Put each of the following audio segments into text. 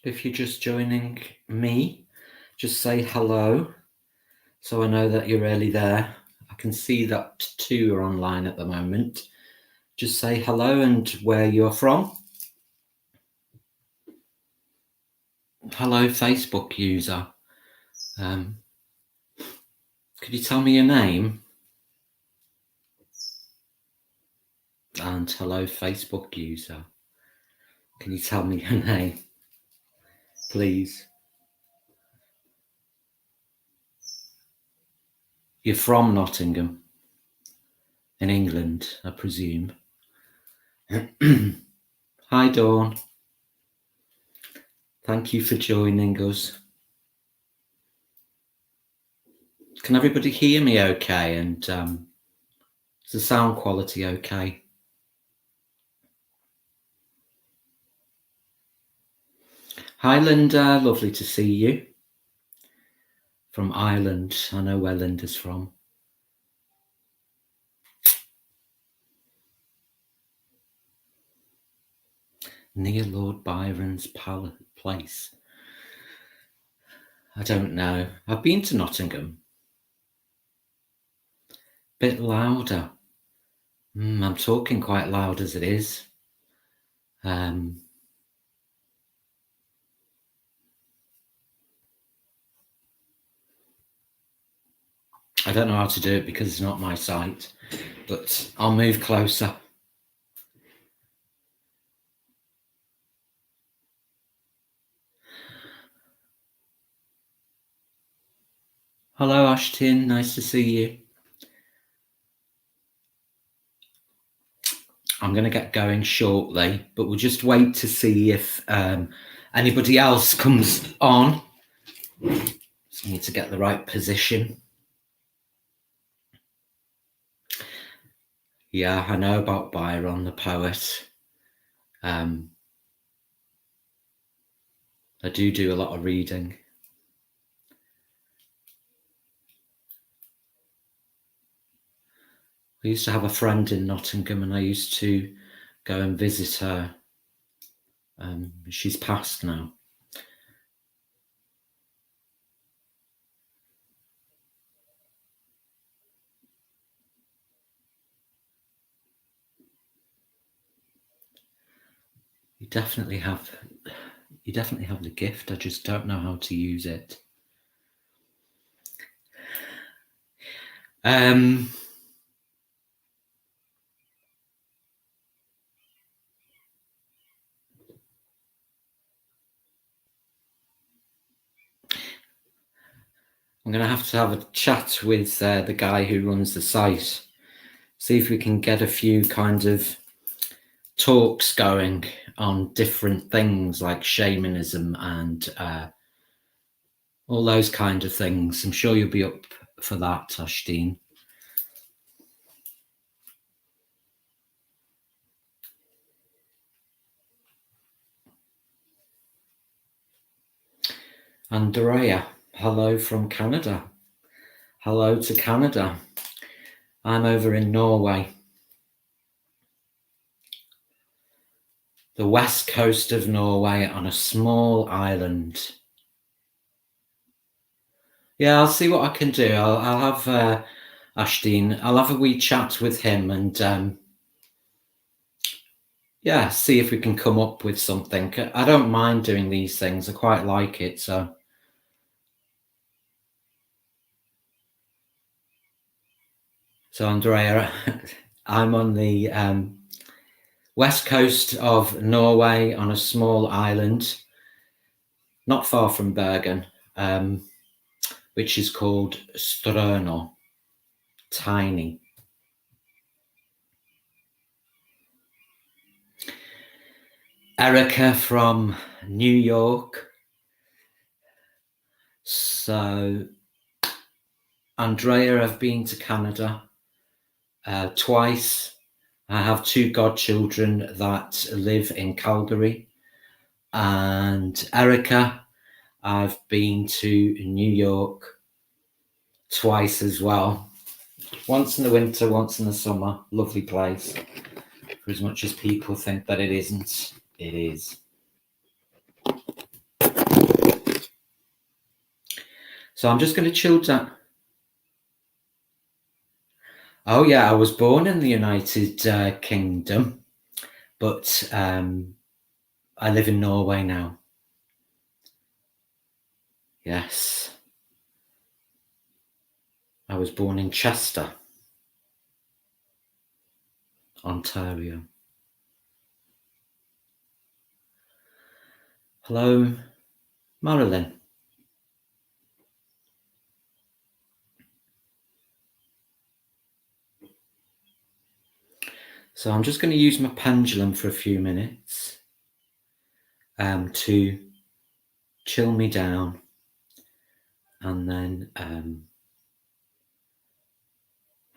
If you're just joining me, just say hello so I know that you're really there. I can see that 2 are online at the moment. Just say hello and where you're from. Hello, Facebook user. Could you tell me your name? And hello, Facebook user. Can you tell me your name, please? You're from Nottingham, in England, I presume. Hi, Dawn. Thank you for joining us. Can everybody hear me okay? And is the sound quality okay? Hi, Linda. Lovely to see you. From Ireland. I know where Linda's from. Near Lord Byron's place. I don't know. I've been to Nottingham. Bit louder. I'm talking quite loud as it is. I don't know how to do it because it's not my site, but I'll move closer. Hello, Ashton. Nice to see you. I'm going to get going shortly, but we'll just wait to see if anybody else comes on. Just need to get the right position. Yeah, I know about Byron, the poet. I do a lot of reading. I used to have a friend in Nottingham and I used to go and visit her. She's passed now. You definitely have the gift. I just don't know how to use it. I'm going to have a chat with the guy who runs the site. See if we can get a few kind of talks going on different things like shamanism and all those kind of things. I'm sure you'll be up for that, Ashteen. Andrea, hello from Canada. Hello to Canada. I'm over in Norway. The west coast of Norway on a small island. Yeah, I'll see what I can do. I'll have Ashteen. I'll have a wee chat with him and yeah, see if we can come up with something. I don't mind doing these things. I quite like it. So Andrea, I'm on the west coast of Norway on a small island, not far from Bergen, which is called Strøno. Tiny. Erica from New York. So Andrea, I've been to Canada twice. I have 2 godchildren that live in Calgary. And Erica, I've been to New York twice as well. Once in the winter, once in the summer. Lovely place. For as much as people think that it isn't, it is. So I'm just going to chill down. Oh yeah, I was born in the United Kingdom, but I live in Norway now. Yes. I was born in Chester, Ontario. Hello, Marilyn. So I'm just going to use my pendulum for a few minutes to chill me down, and then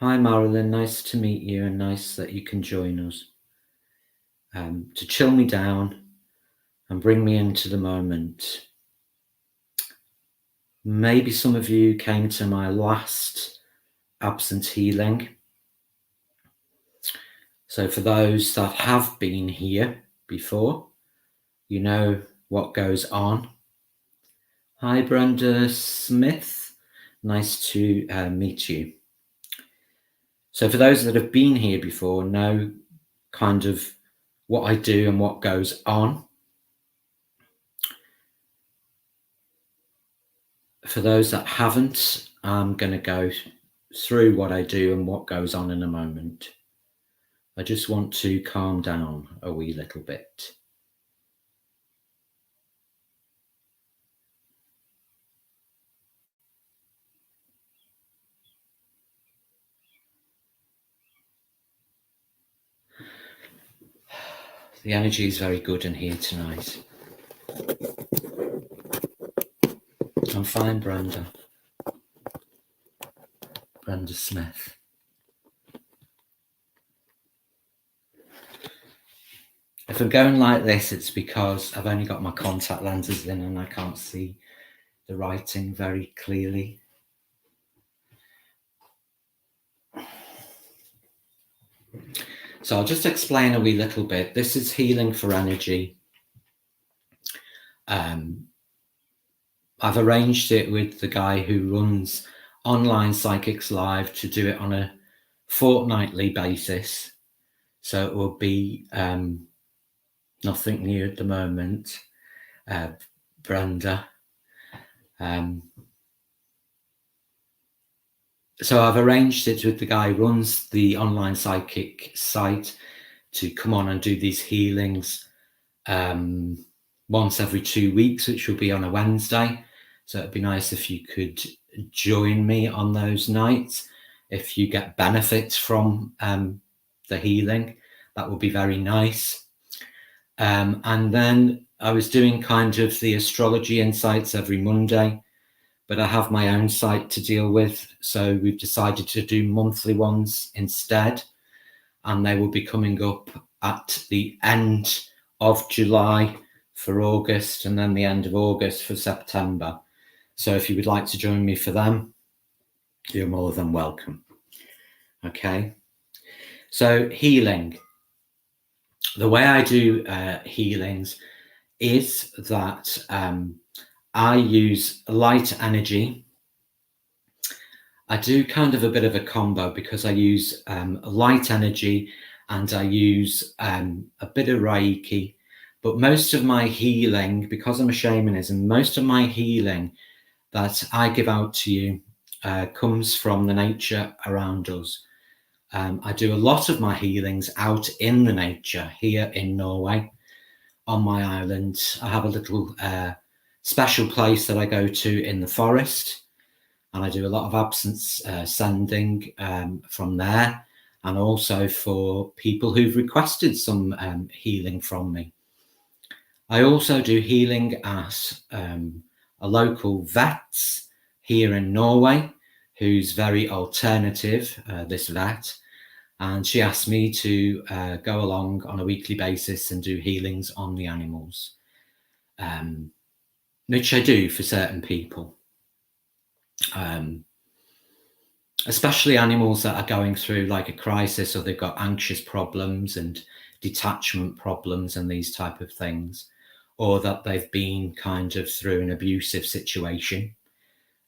hi Marilyn, nice to meet you and nice that you can join us. To chill me down and bring me into the moment. Maybe some of you came to my last absence healing. So for those that have been here before, you know what goes on. Hi Brenda Smith, nice to meet you. So for those that have been here before, know kind of what I do and what goes on. For those that haven't, I'm going to go through what I do and what goes on in a moment. I just want to calm down a wee little bit. The energy is very good in here tonight. I'm fine, Brenda. Brenda Smith. If I'm going like this, it's because I've only got my contact lenses in and I can't see the writing very clearly. So I'll just explain a wee little bit. This is healing for energy. I've arranged it with the guy who runs Online Psychics Live to do it on a fortnightly basis. So it will be nothing new at the moment, Brenda. So I've arranged it with the guy who runs the online psychic site to come on and do these healings once every 2 weeks, which will be on a Wednesday. So it'd be nice if you could join me on those nights. If you get benefit from the healing, that would be very nice. And then I was doing kind of the astrology insights every Monday, but I have my own site to deal with. So we've decided to do monthly ones instead. And they will be coming up at the end of July for August, and then the end of August for September. So if you would like to join me for them, you're more than welcome. Okay. So healing. The way I do healings is that I use light energy. I do kind of a bit of a combo because I use light energy and I use a bit of Reiki. But most of my healing, because I'm a shamanism, most of my healing that I give out to you comes from the nature around us. I do a lot of my healings out in the nature here in Norway, on my island. I have a little special place that I go to in the forest, and I do a lot of absence sending from there, and also for people who've requested some healing from me. I also do healing at a local vet's here in Norway, who's very alternative, this vet, and she asked me to go along on a weekly basis and do healings on the animals, which I do for certain people, especially animals that are going through like a crisis, or they've got anxious problems and detachment problems and these type of things, or that they've been kind of through an abusive situation.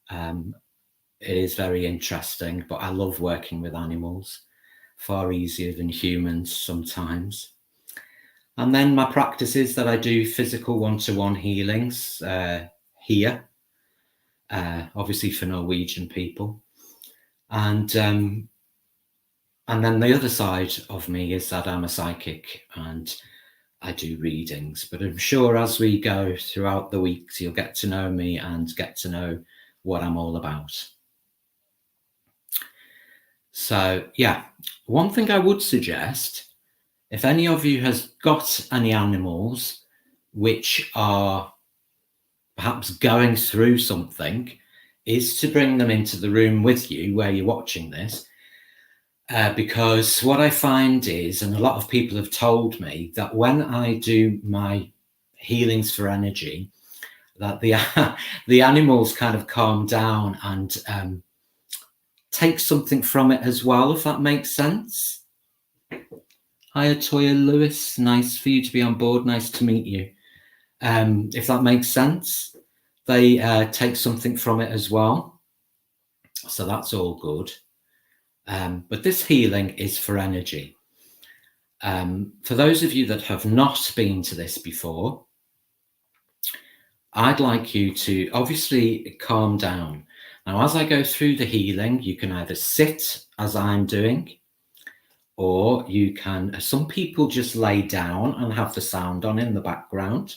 It is very interesting, but I love working with animals, far easier than humans sometimes. And then my practice is that I do physical one-to-one healings here, obviously for Norwegian people. And then the other side of me is that I'm a psychic and I do readings. But I'm sure as we go throughout the weeks, you'll get to know me and get to know what I'm all about. So, yeah, one thing I would suggest, if any of you has got any animals which are perhaps going through something, is to bring them into the room with you where you're watching this. Because what I find is, and a lot of people have told me, that when I do my healings for energy, that the animals kind of calm down and take something from it as well, if that makes sense. Hi, Atoya Lewis. Nice for you to be on board. Nice to meet you. If that makes sense, they take something from it as well. So that's all good. But this healing is for energy. For those of you that have not been to this before, I'd like you to obviously calm down. Now, as I go through the healing, you can either sit as I'm doing, or you can, some people just lay down and have the sound on in the background.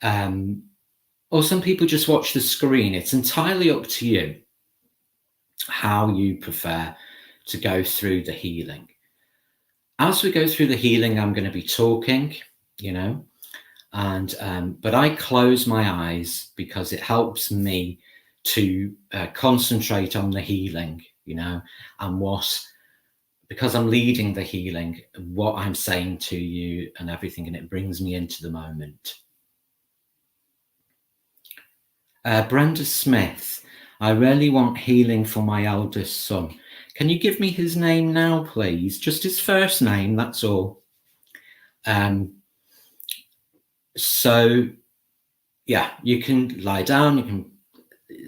Or some people just watch the screen. It's entirely up to you how you prefer to go through the healing. As we go through the healing, I'm going to be talking, but I close my eyes because it helps me to concentrate on the healing, and because I'm leading the healing, what I'm saying to you and everything, and it brings me into the moment. Brenda Smith, I really want healing for my eldest son. Can you give me his name now, please? Just his first name, that's all. So, yeah, you can lie down, you can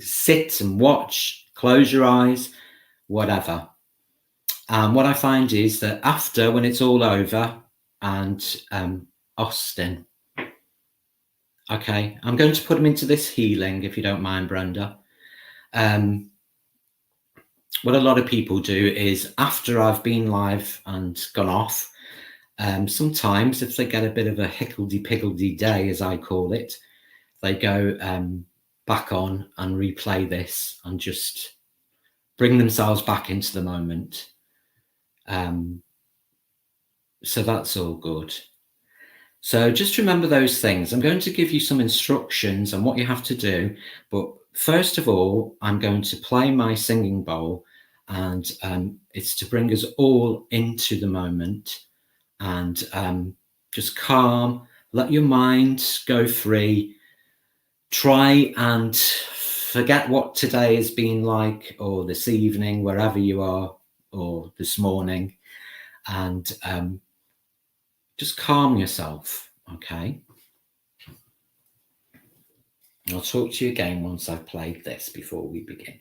sit and watch, close your eyes, whatever. And what I find is that after, when it's all over, and Austin, okay, I'm going to put him into this healing, if you don't mind, Brenda. What a lot of people do is, after I've been live and gone off, sometimes if they get a bit of a higgledy-piggledy day, as I call it, they go back on and replay this and just bring themselves back into the moment. So that's all good. So just remember those things. I'm going to give you some instructions on what you have to do. But first of all, I'm going to play my singing bowl, and it's to bring us all into the moment and just calm, let your mind go free. Try and forget what today has been like, or this evening, wherever you are, or this morning, and just calm yourself, okay? I'll talk to you again once I've played this before we begin.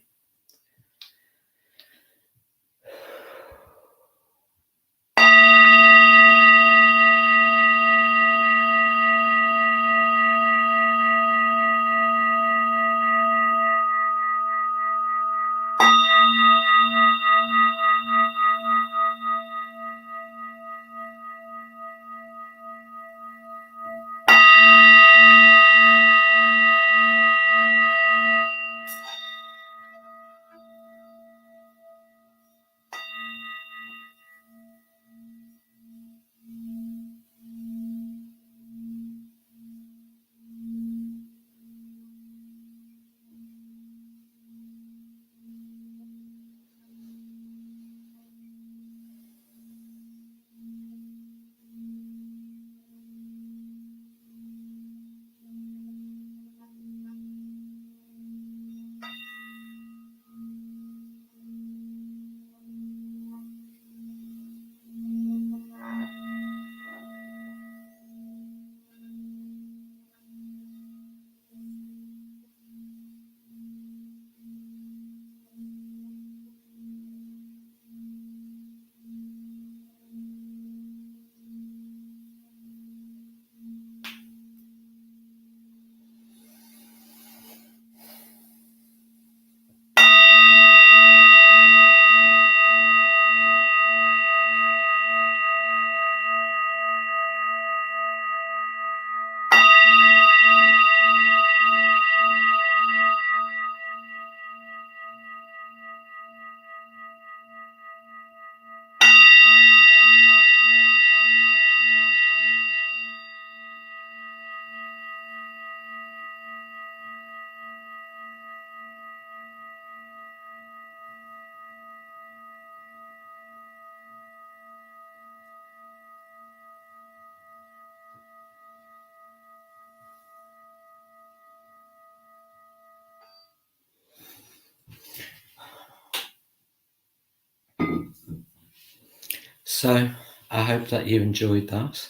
So I hope that you enjoyed that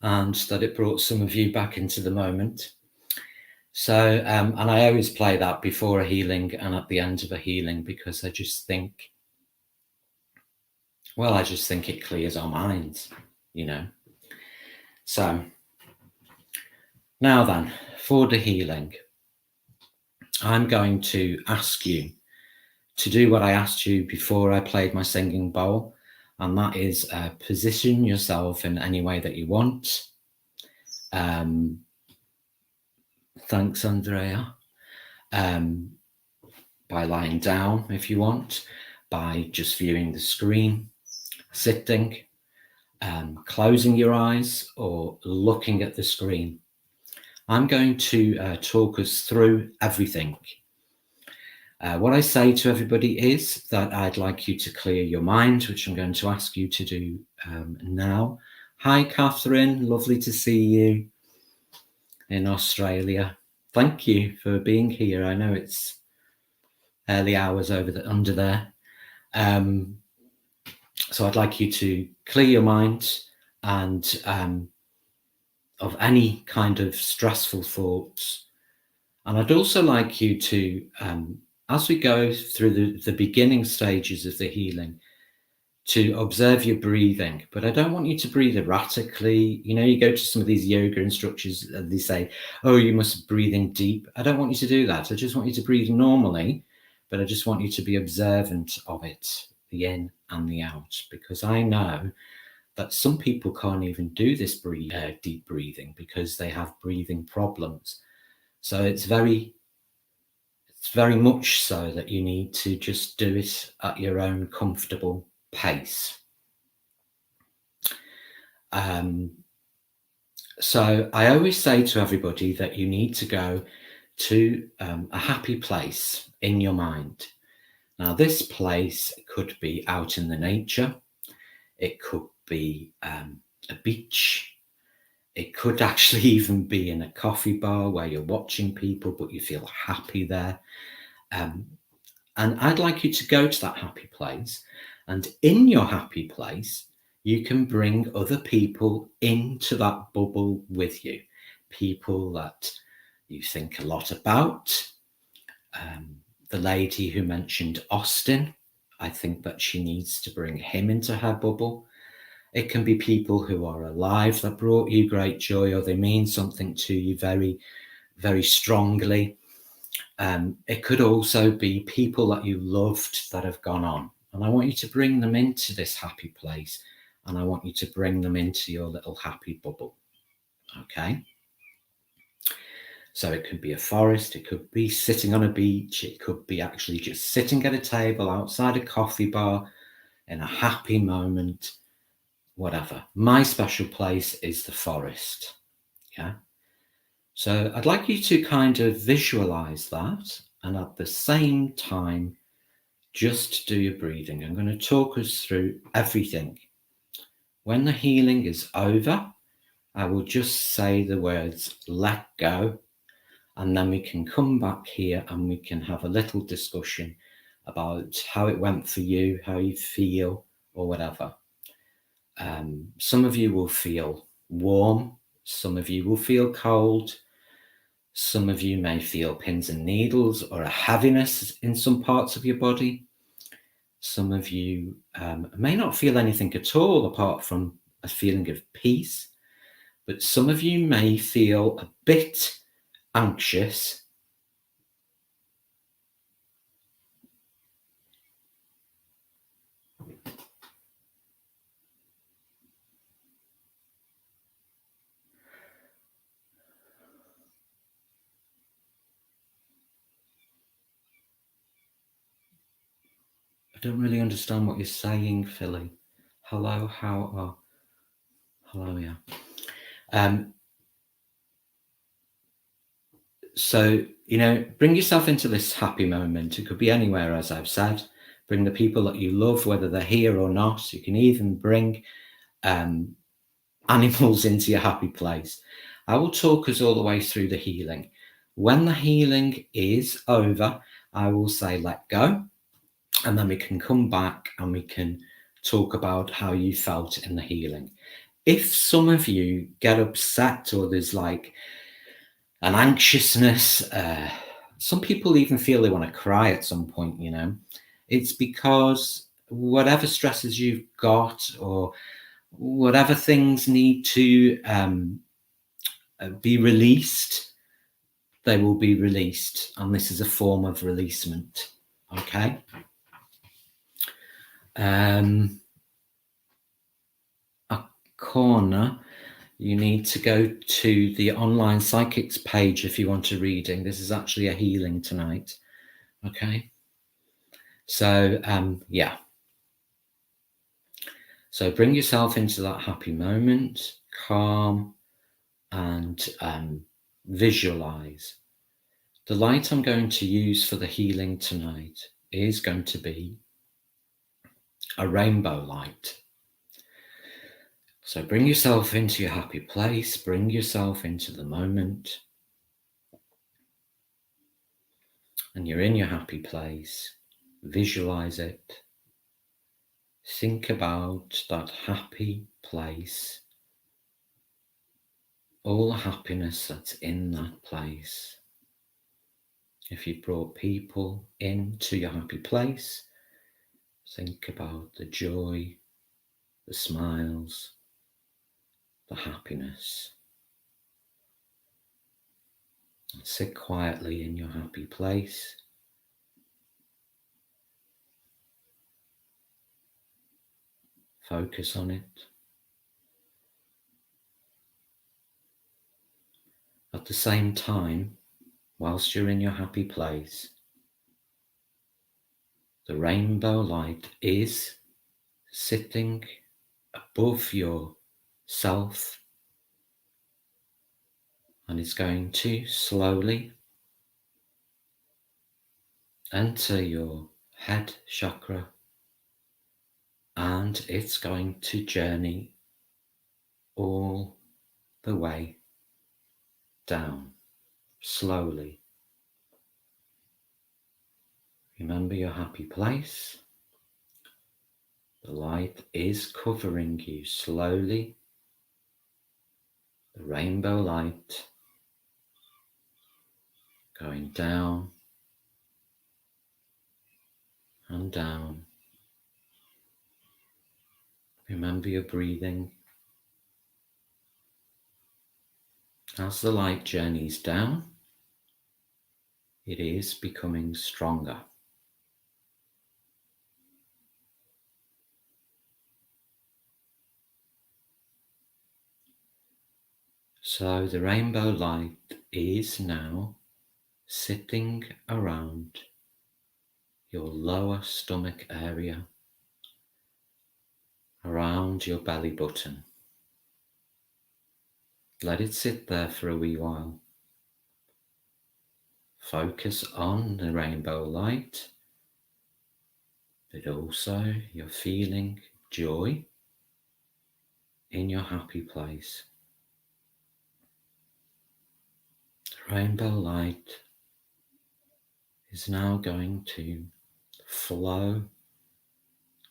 and that it brought some of you back into the moment. So, and I always play that before a healing and at the end of a healing, because I just think it clears our minds, you know. So now then, for the healing, I'm going to ask you to do what I asked you before I played my singing bowl, and that is position yourself in any way that you want. Thanks, Andrea. By lying down if you want, by just viewing the screen, sitting, closing your eyes or looking at the screen. I'm going to talk us through everything. What I say to everybody is that I'd like you to clear your mind, which I'm going to ask you to do now. Hi, Catherine. Lovely to see you in Australia. Thank you for being here. I know it's early hours under there. So I'd like you to clear your mind and of any kind of stressful thoughts. And I'd also like you to, as we go through the beginning stages of the healing, to observe your breathing. But I don't want you to breathe erratically. You know, you go to some of these yoga instructors and they say, oh, you must breathe in deep. I don't want you to do that. I just want you to breathe normally, but I just want you to be observant of it, the in and the out, because I know that some people can't even do this deep breathing because they have breathing problems. So it's very much so that you need to just do it at your own comfortable pace. So I always say to everybody that you need to go to a happy place in your mind. Now, this place could be out in the nature. It could be a beach. It could actually even be in a coffee bar where you're watching people, but you feel happy there. And I'd like you to go to that happy place. And in your happy place, you can bring other people into that bubble with you. People that you think a lot about. The lady who mentioned Austin, I think that she needs to bring him into her bubble. It can be people who are alive that brought you great joy, or they mean something to you very, very strongly. It could also be people that you loved that have gone on. And I want you to bring them into this happy place. And I want you to bring them into your little happy bubble. Okay? So it could be a forest, it could be sitting on a beach, it could be actually just sitting at a table outside a coffee bar in a happy moment, whatever. My special place is the forest. Yeah. So I'd like you to kind of visualize that, and at the same time, just do your breathing. I'm going to talk us through everything. When the healing is over, I will just say the words, let go, and then we can come back here and we can have a little discussion about how it went for you, how you feel, or whatever. Some of you will feel warm, some of you will feel cold, some of you may feel pins and needles or a heaviness in some parts of your body. Some of you may not feel anything at all apart from a feeling of peace, but some of you may feel a bit anxious. I don't really understand what you're saying, Philly. Hello, how are... Hello, yeah. So, you know, bring yourself into this happy moment. It could be anywhere, as I've said. Bring the people that you love, whether they're here or not. You can even bring animals into your happy place. I will talk us all the way through the healing. When the healing is over, I will say, let go. And then we can come back and we can talk about how you felt in the healing. If some of you get upset or there's like an anxiousness, some people even feel they want to cry at some point, you know, it's because whatever stresses you've got or whatever things need to be released, they will be released. And this is a form of releasement. Okay. A corner, you need to go to the online psychics page if you want a reading. This is actually a healing tonight. Okay. So, yeah. So bring yourself into that happy moment, calm, and visualize. The light I'm going to use for the healing tonight is going to be a rainbow light. So bring yourself into your happy place, bring yourself into the moment, and you're in your happy place. Visualize it. Think about that happy place, all the happiness that's in that place. If you've brought people into your happy place, think about the joy, the smiles, the happiness. And sit quietly in your happy place. Focus on it. At the same time, whilst you're in your happy place, the rainbow light is sitting above yourself, and it's going to slowly enter your head chakra, and it's going to journey all the way down slowly. Remember your happy place. The light is covering you slowly. The rainbow light going down and down. Remember your breathing. As the light journeys down, it is becoming stronger. So the rainbow light is now sitting around your lower stomach area, around your belly button. Let it sit there for a wee while. Focus on the rainbow light, but also you're feeling joy in your happy place. The rainbow light is now going to flow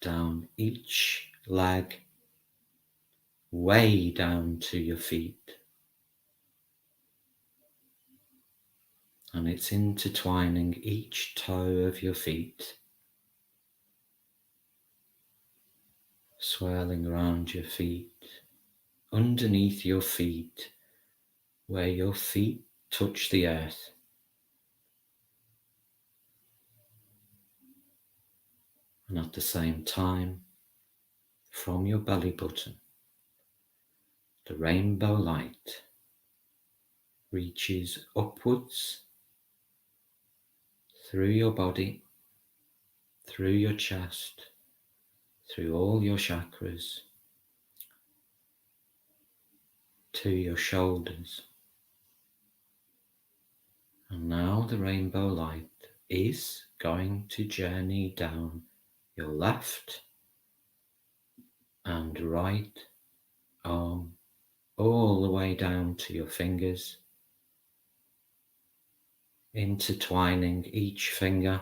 down each leg, way down to your feet. And it's intertwining each toe of your feet, swirling around your feet, underneath your feet, where your feet touch the earth. And at the same time, from your belly button, the rainbow light reaches upwards through your body, through your chest, through all your chakras, to your shoulders. And now the rainbow light is going to journey down your left and right arm, all the way down to your fingers, intertwining each finger,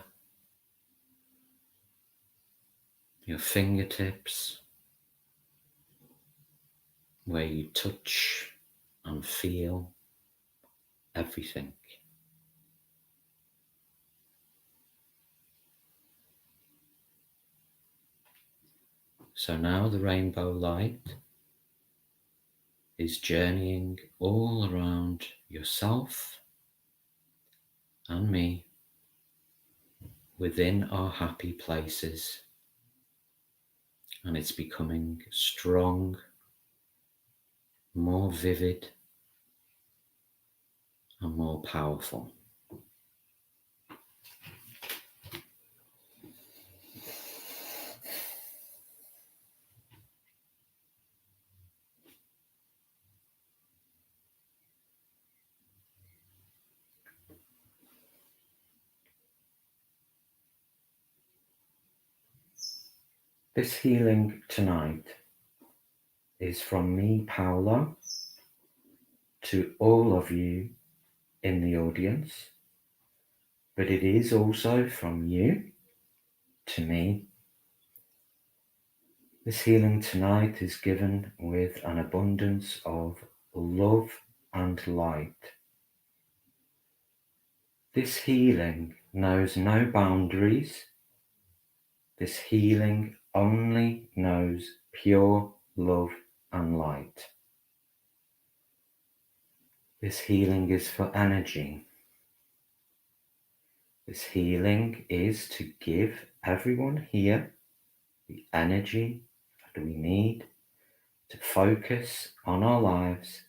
your fingertips, where you touch and feel everything. So now the rainbow light is journeying all around yourself and me within our happy places, and it's becoming strong, more vivid, and more powerful. This healing tonight is from me, Paolo, to all of you in the audience, but it is also from you to me. This healing tonight is given with an abundance of love and light. This healing knows no boundaries. This healing only knows pure love and light. This healing is for energy. This healing is to give everyone here the energy that we need to focus on our lives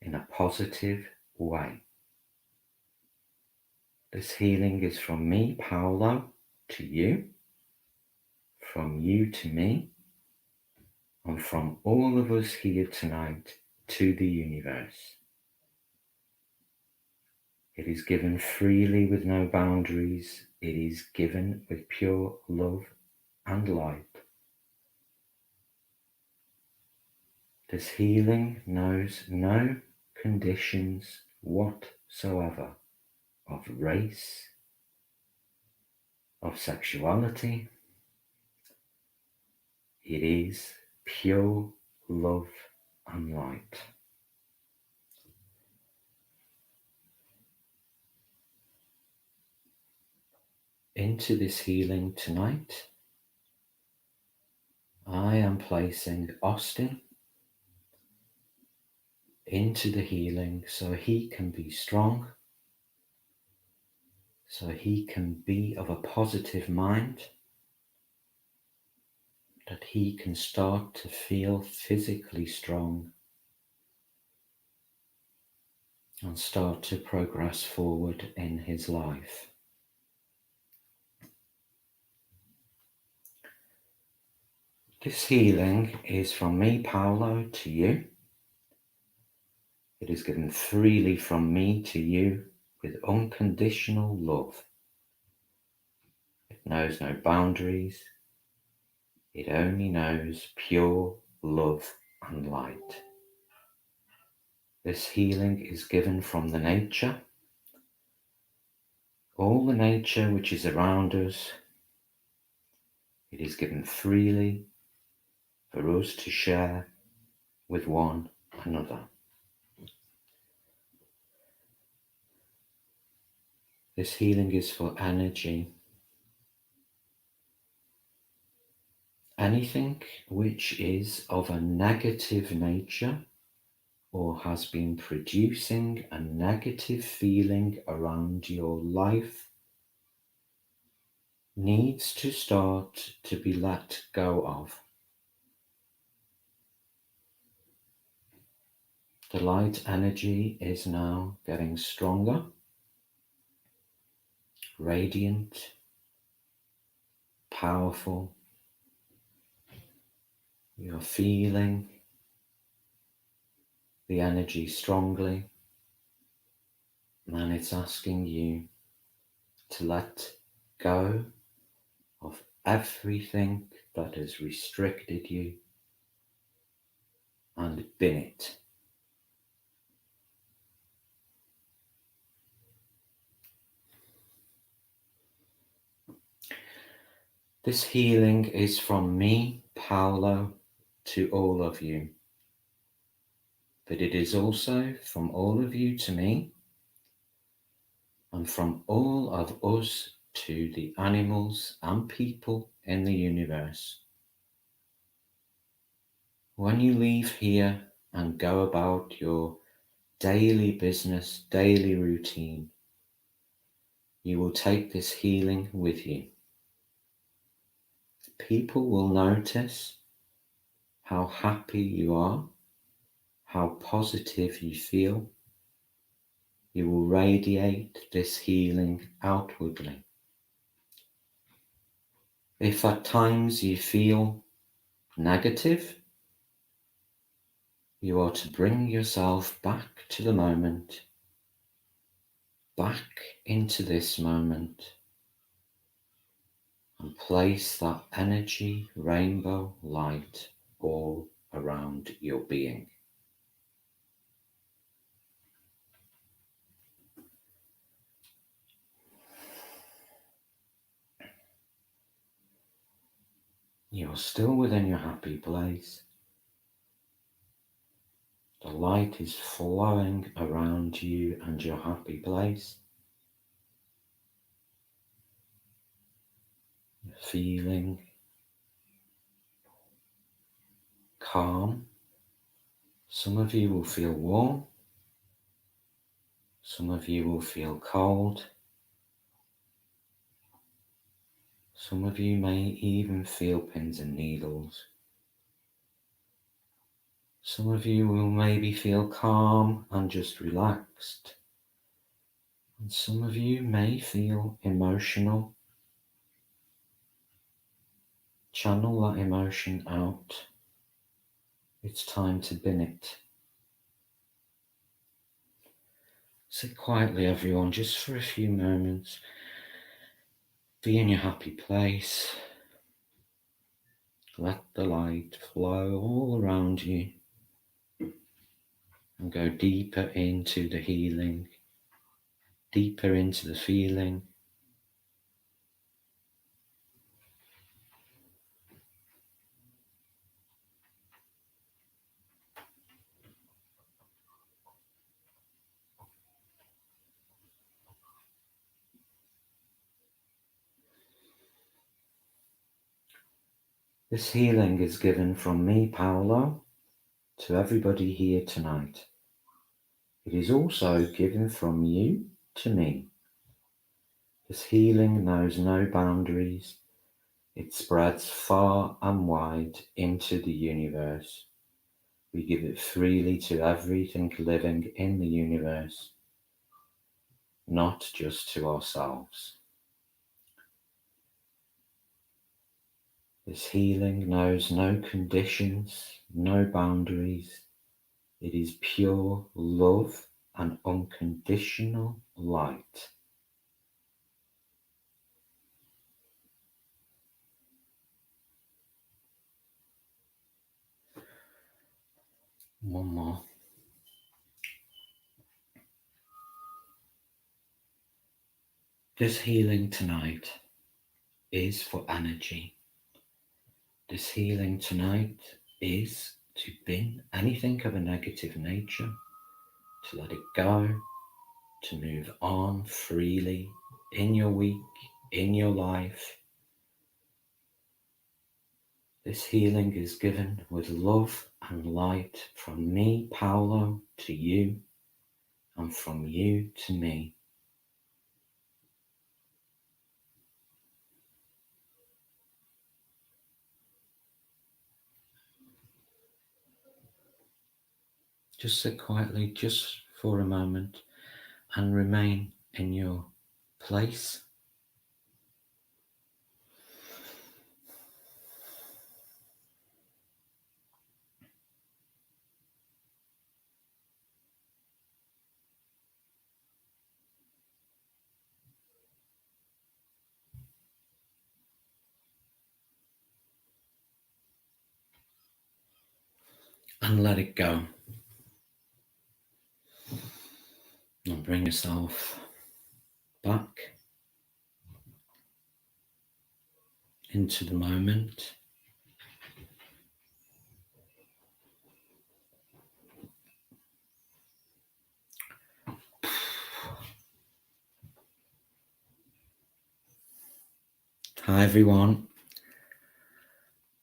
in a positive way. This healing is from me, Paolo, to you, from you to me, and from all of us here tonight to the universe. It is given freely with no boundaries. It is given with pure love and light. This healing knows no conditions whatsoever of race, of sexuality. It is pure love and light. Into this healing tonight, I am placing Austin into the healing so he can be strong, so he can be of a positive mind, that he can start to feel physically strong and start to progress forward in his life. This healing is from me, Paolo, to you. It is given freely from me to you with unconditional love. It knows no boundaries. It only knows pure love and light. This healing is given from the nature, all the nature which is around us. It is given freely for us to share with one another. This healing is for energy. Anything which is of a negative nature or has been producing a negative feeling around your life needs to start to be let go of. The light energy is now getting stronger, radiant, powerful. You're feeling the energy strongly, and it's asking you to let go of everything that has restricted you and bin it. This healing is from me, Paolo, to all of you. But it is also from all of you to me, and from all of us to the animals and people in the universe. When you leave here and go about your daily business, daily routine, you will take this healing with you. People will notice how happy you are, how positive you feel. You will radiate this healing outwardly. If at times you feel negative, you are to bring yourself back to the moment, back into this moment, and place that energy rainbow light all around your being. You're still within your happy place. The light is flowing around you and your happy place. You're feeling calm. Some of you will feel warm. Some of you will feel cold. Some of you may even feel pins and needles. Some of you will maybe feel calm and just relaxed. And some of you may feel emotional. Channel that emotion out. It's time to bin it. Sit quietly, everyone, just for a few moments. Be in your happy place. Let the light flow all around you and go deeper into the healing, deeper into the feeling. This healing is given from me, Paolo, to everybody here tonight. It is also given from you to me. This healing knows no boundaries. It spreads far and wide into the universe. We give it freely to everything living in the universe, not just to ourselves. This healing knows no conditions, no boundaries. It is pure love and unconditional light. One more. This healing tonight is for energy. This healing tonight is to bin anything of a negative nature, to let it go, to move on freely in your week, in your life. This healing is given with love and light from me, Paolo, to you, and from you to me. Just sit quietly, just for a moment, and remain in your place. And let it go. And bring yourself back into the moment. Hi everyone.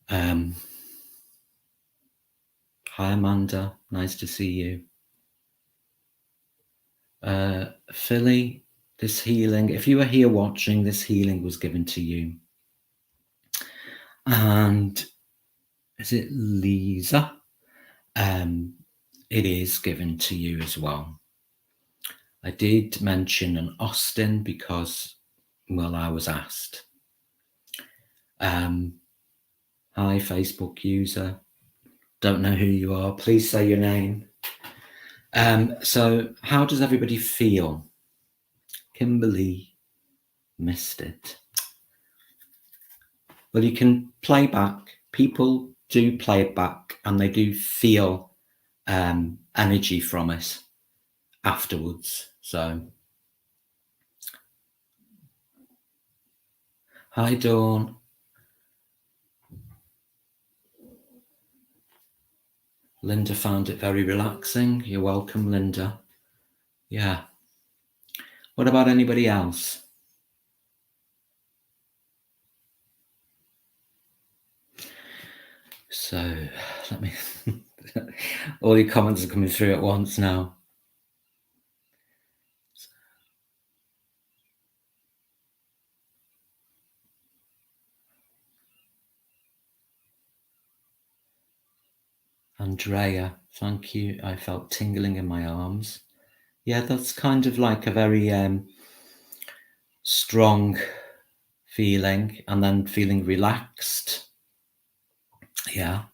Hi Amanda, nice to see you. Philly, this healing, if you were here watching, this healing was given to you. And is it Lisa? It is given to you as well. I did mention an Austin because, well, I was asked. Hi, Facebook user. Don't know who you are. Please say your name. So how does everybody feel? Kimberly missed it. Well, you can play back. People do play it back and they do feel energy from it afterwards. So, hi, Dawn. Linda found it very relaxing. You're welcome, Linda. Yeah. What about anybody else? So, let me... all your comments are coming through at once now. Andrea, thank you. I felt tingling in my arms. Yeah, that's kind of like a very strong feeling, and then feeling relaxed. Yeah.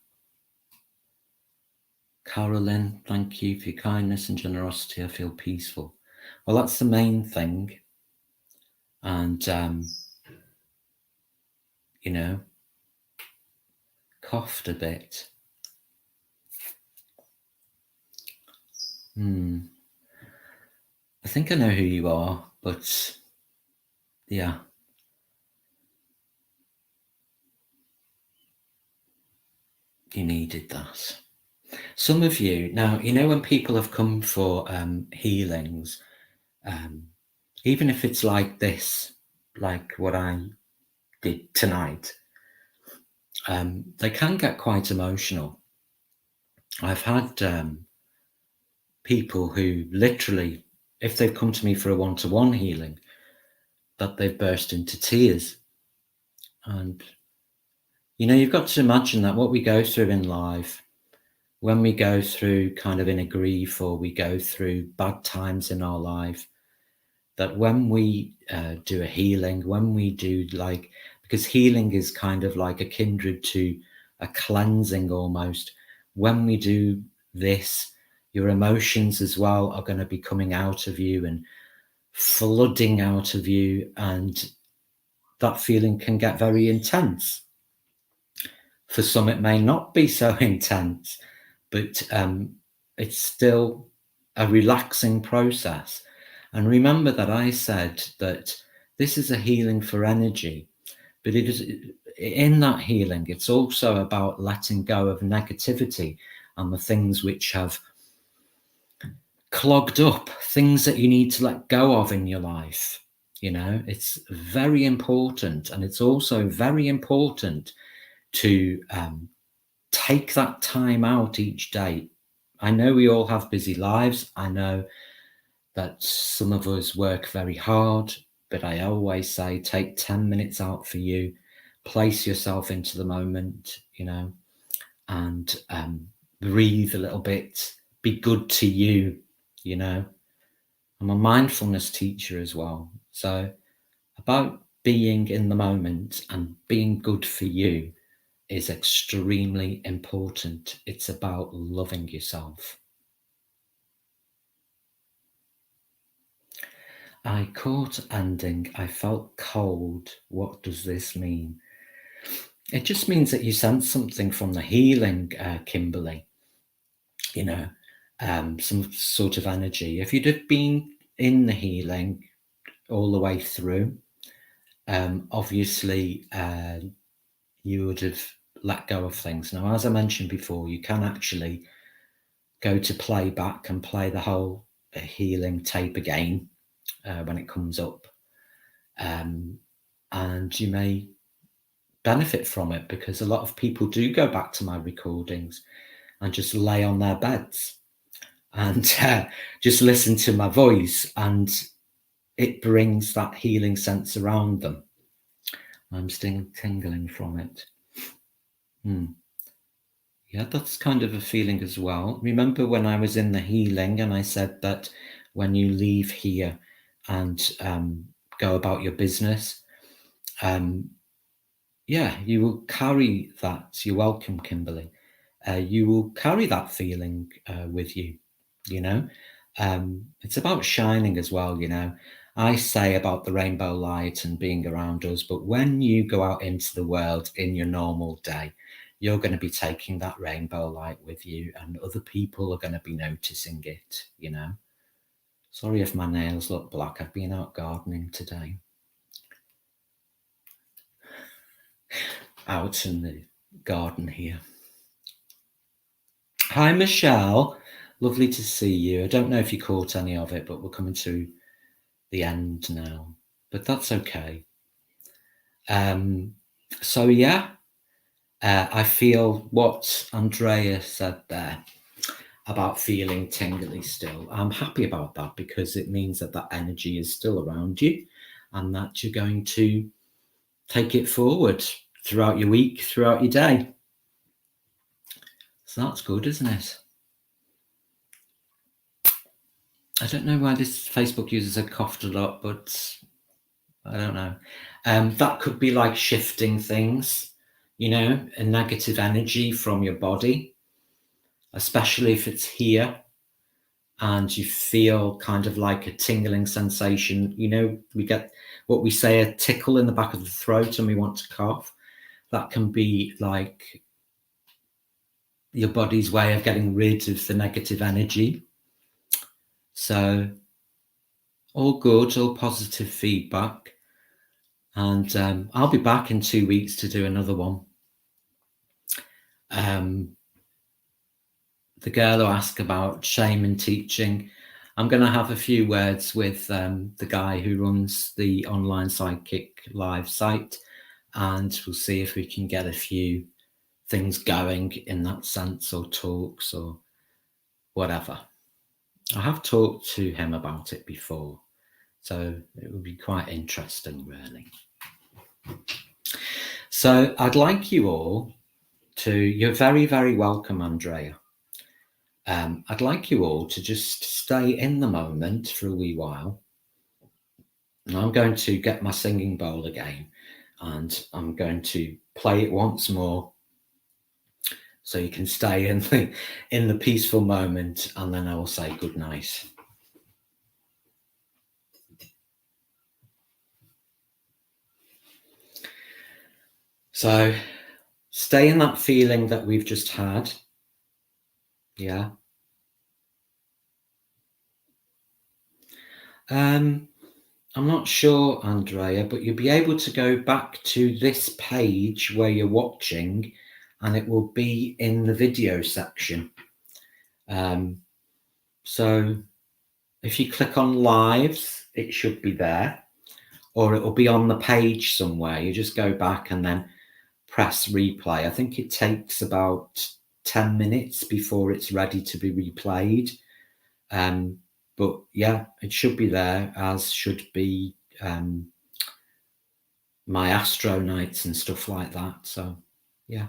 Carolyn, thank you for your kindness and generosity. I feel peaceful. Well, that's the main thing. And, you know, coughed a bit. I think I know who you are, but yeah. You needed that. Some of you, now, you know, when people have come for healings, even if it's like this, like what I did tonight, they can get quite emotional. I've had people who literally, if they've come to me for a one-to-one healing, that they've burst into tears. And, you know, you've got to imagine that what we go through in life, when we go through kind of inner grief or we go through bad times in our life, that when we do a healing, when we do like, because healing is kind of like a kindred to a cleansing almost. When we do this, your emotions as well are going to be coming out of you and flooding out of you, and that feeling can get very intense. For some, it may not be so intense, but it's still a relaxing process. And remember that I said that this is a healing for energy, but it is in that healing, it's also about letting go of negativity and the things which have clogged up, things that you need to let go of in your life. You know, it's very important. And it's also very important to take that time out each day. I know we all have busy lives. I know that some of us work very hard, but I always say take 10 minutes out for you, place yourself into the moment, you know, and breathe a little bit, be good to you, you know. I'm a mindfulness teacher as well. So about being in the moment and being good for you is extremely important. It's about loving yourself. I caught ending. I felt cold. What does this mean? It just means that you sense something from the healing, Kimberly. You know, some sort of energy. If you'd have been in the healing all the way through, obviously you would have let go of things. Now, as I mentioned before, you can actually go to playback and play the whole healing tape again when it comes up. And you may benefit from it, because a lot of people do go back to my recordings and just lay on their beds and just listen to my voice, and it brings that healing sense around them. I'm still tingling from it. Yeah, that's kind of a feeling as well. Remember when I was in the healing and I said that when you leave here and go about your business, yeah, you will carry that. You're welcome, Kimberly. You will carry that feeling with you, you know. It's about shining as well, you know. I say about the rainbow light and being around us, but when you go out into the world in your normal day, you're going to be taking that rainbow light with you, and other people are going to be noticing it, you know. Sorry if my nails look black. I've been out gardening today. Out in the garden here. Hi, Michelle. Lovely to see you. I don't know if you caught any of it, but we're coming to the end now. But that's okay. So, yeah, I feel what Andrea said there about feeling tingly still. I'm happy about that, because it means that that energy is still around you and that you're going to take it forward throughout your week, throughout your day. So that's good, isn't it? I don't know why this Facebook user said coughed a lot, but I don't know. That could be like shifting things, you know, a negative energy from your body, especially if it's here and you feel kind of like a tingling sensation. You know, we get what we say, a tickle in the back of the throat, and we want to cough. That can be like your body's way of getting rid of the negative energy. So all good, all positive feedback. And I'll be back in 2 weeks to do another one. The girl who asked about shaman teaching, I'm going to have a few words with the guy who runs the online psychic live site, and we'll see if we can get a few things going in that sense, or talks or whatever. I have talked to him about it before, so it would be quite interesting, really. So I'd like you all to, you're very, very welcome, Andrea. I'd like you all to just stay in the moment for a wee while. And I'm going to get my singing bowl again, and I'm going to play it once more, so you can stay in the peaceful moment, and then I will say good night. So stay in that feeling that we've just had. Yeah. I'm not sure, Andrea, but you'll be able to go back to this page where you're watching, and it will be in the video section. So if you click on lives, it should be there, or it will be on the page somewhere. You just go back and then press replay. I think it takes about 10 minutes before it's ready to be replayed. But yeah, it should be there, as should be my Astro nights and stuff like that. So yeah.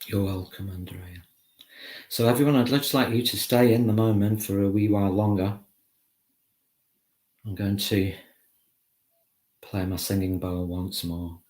You're welcome, Andrea. So everyone, I'd just like you to stay in the moment for a wee while longer. I'm going to play my singing bowl once more.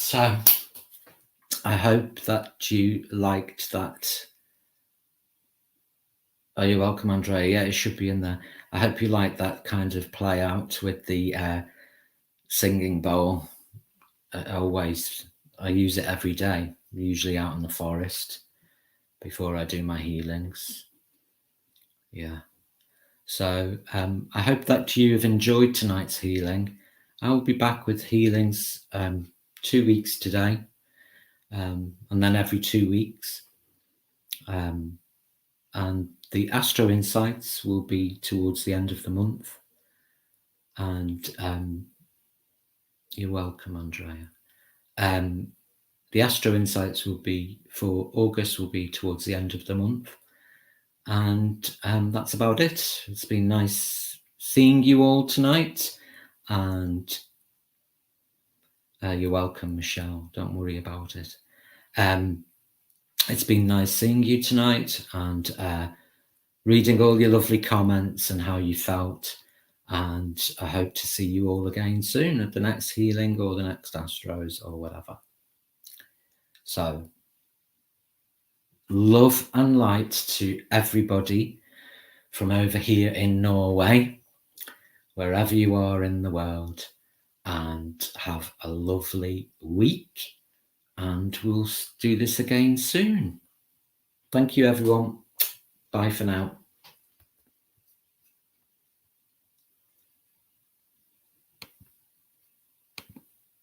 So I hope that you liked that. Oh, you're welcome, Andrea. Yeah, it should be in there. I hope you like that kind of play out with the singing bowl. I use it every day, usually out in the forest before I do my healings. Yeah. So I hope that you have enjoyed tonight's healing. I will be back with healings 2 weeks today, and then every 2 weeks. And the Astro Insights will be towards the end of the month. And you're welcome, Andrea. The Astro Insights will be for August, will be towards the end of the month. And that's about it. It's been nice seeing you all tonight. And you're welcome, Michelle. Don't worry about it. It's been nice seeing you tonight and reading all your lovely comments and how you felt. And I hope to see you all again soon at the next healing or the next Astros or whatever. So, love and light to everybody from over here in Norway, wherever you are in the world, and have a lovely week. And we'll do this again soon. Thank you, everyone. Bye for now.